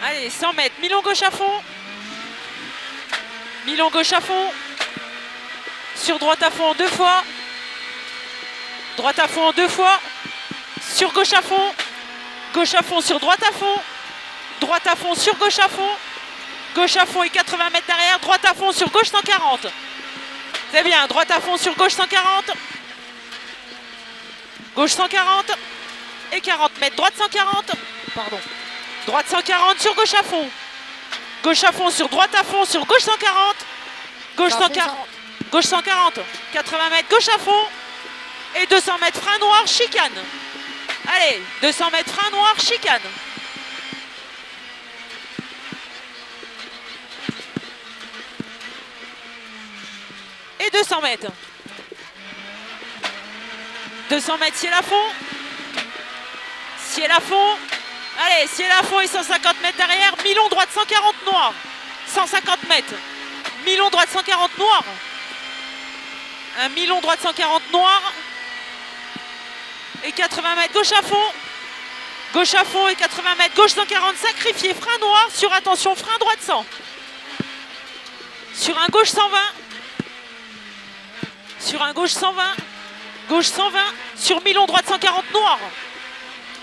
Allez, 100 mètres, mi-long gauche à fond. Mi-long gauche à fond. Sur droite à fond 2 fois. Droite à fond 2 fois. Sur gauche à fond. Gauche à fond sur droite à fond. Droite à fond sur gauche à fond. Gauche à fond et 80 mètres derrière. Droite à fond sur gauche 140. C'est bien, droite à fond sur gauche 140. Gauche 140. Et 40 mètres, droite 140. Pardon. Droite 140 sur gauche à fond. Gauche à fond sur droite à fond sur gauche 140. Gauche 140. Gauche 140. 80 mètres, gauche à fond. Et 200 mètres, frein noir, chicane. Allez, 200 mètres, frein noir, chicane. Et 200 mètres. 200 mètres, ciel à fond. Ciel à fond. Allez, ciel à fond et 150 mètres derrière. Mi-long droite 140 noir. 150 mètres. Mi-long droite 140 noir. Un mi-long droite 140 noir. Et 80 mètres gauche à fond. Gauche à fond et 80 mètres gauche 140 sacrifié. Frein noir sur attention frein droite 100. Sur un gauche 120. Sur un gauche 120. Gauche 120. Sur mi-long droite 140 noir.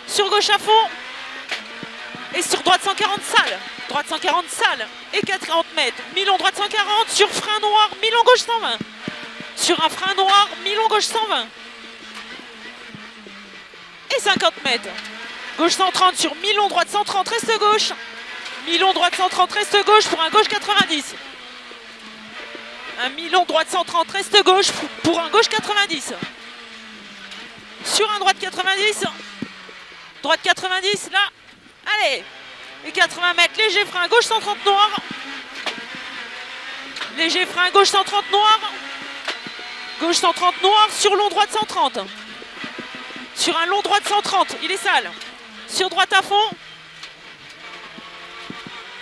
Sur gauche à fond. Et sur droite 140 sale. Droite 140 sale. Et 40 mètres. Mi-long droite 140. Sur frein noir. Mi-long gauche 120. Sur un frein noir. Mi-long gauche 120. Et 50 mètres. Gauche 130 sur mi-long droite 130. Reste gauche. Mi-long droite 130. Reste gauche pour un gauche 90. Un mi-long droite 130. Reste gauche pour un gauche 90. Sur un droite 90. Droite 90 là. Allez. Et 80 mètres. Léger frein gauche 130 noir. Léger frein gauche 130 noir. Gauche 130 noir. Sur long droite 130. Sur un long droite 130. Il est sale. Sur droite à fond.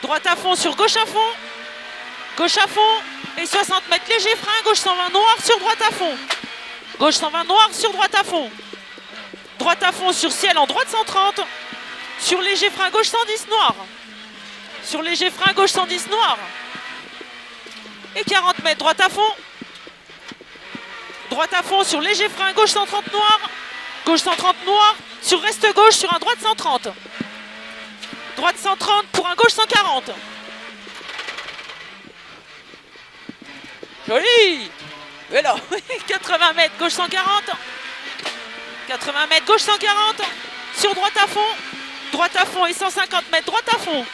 Droite à fond sur gauche à fond. Gauche à fond. Et 60 mètres. Léger frein. Gauche 120 noir. Sur droite à fond. Gauche 120 noir. Sur droite à fond. Droite à fond sur ciel en droite 130. Sur léger frein gauche 110 noir. Sur léger frein gauche 110 noir. Et 40 mètres. Droite à fond. Droite à fond sur léger frein gauche 130 noir. Gauche 130 noir. Sur reste gauche sur un droite 130. Droite 130 pour un gauche 140. Joli. Et là, 80 mètres gauche 140. 80 mètres gauche 140. Sur droite à fond. Droite à fond et 150 mètres droite à fond.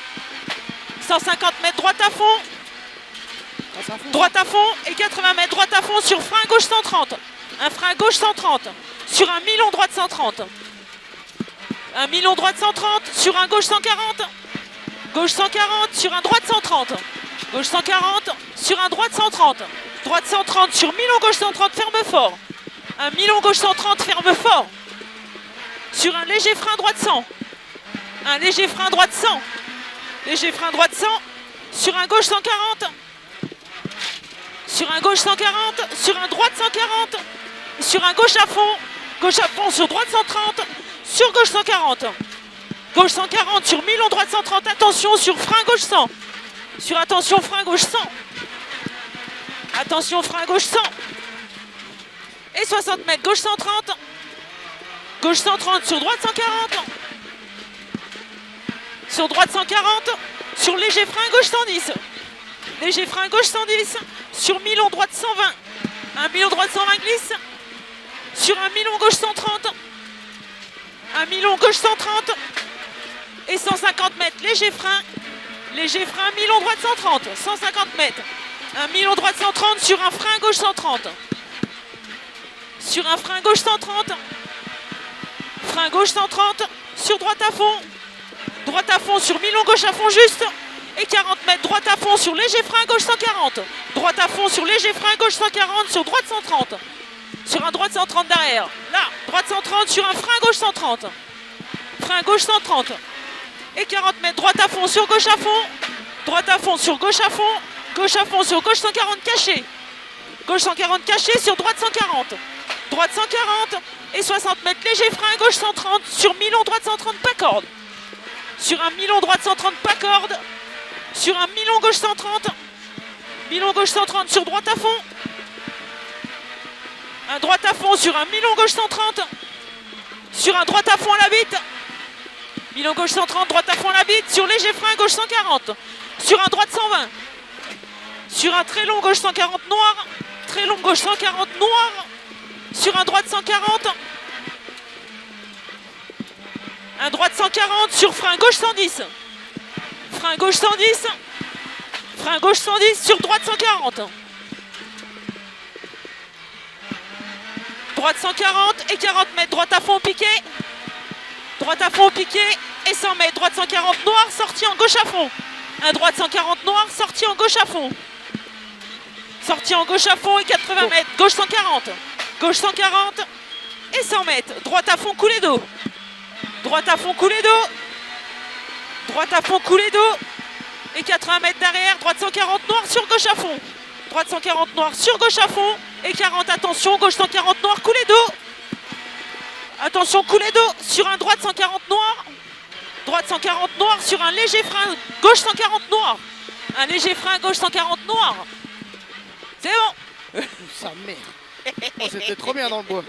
150 mètres droite à fond. Droite à fond et 80 mètres droite à fond sur frein gauche 130. Un frein gauche 130. Sur un mi-long droite 130. Un mi-long droite 130 sur un gauche 140. Gauche 140 sur un droite 130. Gauche 140 sur un droite 130. Droite 130 sur mi-long gauche 130, ferme fort. Un mi-long gauche 130, ferme fort. Sur un léger frein droite 100. Un léger frein droite 100. Léger frein droite 100. Sur un gauche 140. Sur un gauche 140. Sur un droite 140. Sur un gauche à fond. Gauche à fond sur droite 130. Sur gauche 140. Gauche 140 sur mi-long droite 130. Attention sur frein gauche 100. Sur attention frein gauche 100. Attention frein gauche 100. Et 60 mètres. Gauche 130. Gauche 130 sur droite 140. Sur droite 140. Sur léger frein gauche 110. Léger frein gauche 110. Sur mi-long droite 120. Un mi-long droite 120 glisse. Sur un mi-long gauche 130. Un mi-long gauche 130. Et 150 mètres. Léger frein. Léger frein. Mi-long droite 130. 150 mètres. Un mi-long droite 130 sur un frein gauche 130. Sur un frein gauche 130. Frein gauche 130. Sur droite à fond. Droite à fond sur mi-long gauche à fond juste. Et 40 mètres. Droite à fond sur léger frein gauche 140. Droite à fond sur léger frein gauche 140 sur droite 130. Sur un droite 130 derrière. Là, droite 130 sur un frein gauche 130. Frein gauche 130. Et 40 mètres. Droite à fond sur gauche à fond. Droite à fond sur gauche à fond. Gauche à fond sur gauche 140 caché. Gauche 140 caché sur droite 140. Droite 140 et 60 mètres léger frein gauche 130 sur mi-long droite 130 pas corde. Sur un milon droite 130 pas corde. Sur un milon gauche 130. Milon gauche 130 sur droite à fond. Un droite à fond sur un milon gauche 130. Sur un droite à fond à la bite. Milon gauche 130, droite à fond à la bite. Sur léger frein, gauche 140. Sur un droite 120. Sur un très long gauche 140 noir. Très long gauche 140 noir. Sur un droite 140. Un droite 140 sur frein gauche 110. Frein gauche 110. Frein gauche 110 sur droite 140. Droite 140 et 40 mètres. Droite à fond au piqué. Droite à fond au piqué et 100 mètres. Droite 140 noir, sortie en gauche à fond. Un droite 140 noir, sortie en gauche à fond. Sortie en gauche à fond et 80 mètres. Gauche 140. Gauche 140 et 100 mètres. Droite à fond, coulée d'eau. Droite à fond, coulée d'eau. Droite à fond, coulée d'eau. Et 80 mètres derrière. Droite 140 noir sur gauche à fond. Droite 140 noir sur gauche à fond. Et 40, attention, gauche 140 noir, coulée d'eau. Attention, coulée d'eau sur un droite 140 noir. Droite 140 noir sur un léger frein. Gauche 140 noir. Un léger frein, gauche 140 noir. C'est bon. Sa mère. Oh, c'était trop bien dans le bois.